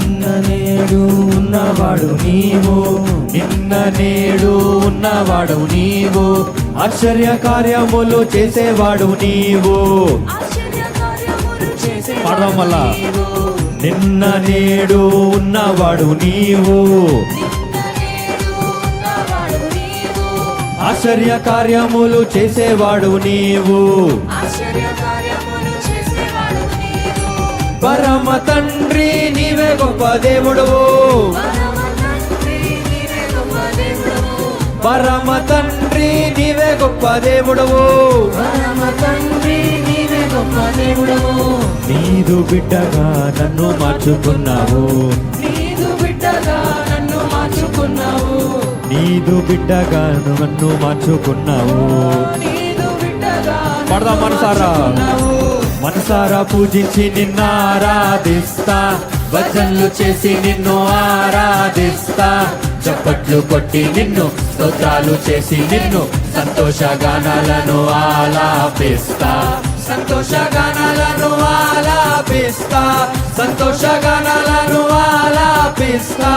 నిన్న నేడు ఉన్నవాడు నీవు, నిన్న నేడు ఉన్నవాడు నీవు, ఆశ్చర్య కార్యములు చేసేవాడు నీవు. పాడదాం మళ్ళా. నిన్న నేడు ఉన్నవాడు నీవు, ఆశ్చర్య కార్యములు చేసేవాడు నీవు. పరమ తండ్రి నీవే గొప్ప దేవుడవు, పరమ తండ్రి నీవే గొప్ప దేవుడవు, నీదు బిడ్డగా నన్ను మార్చుకున్నావు, నీదు బిడ్డగా నన్ను మార్చుకున్నావు. పడదా మనసారా, మనసారా పూజించి నిన్ను ఆరాధిస్తా, భజనలు చేసి నిన్ను ఆరాధిస్తా, చప్పట్లు కొట్టి నిన్ను స్తోత్రాలు చేసి నిన్ను సంతోష గానాలను ఆలాపిస్తా, సంతోష గానాలను ఆలాపిస్తా, సంతోష గానాలను ఆలాపిస్తా.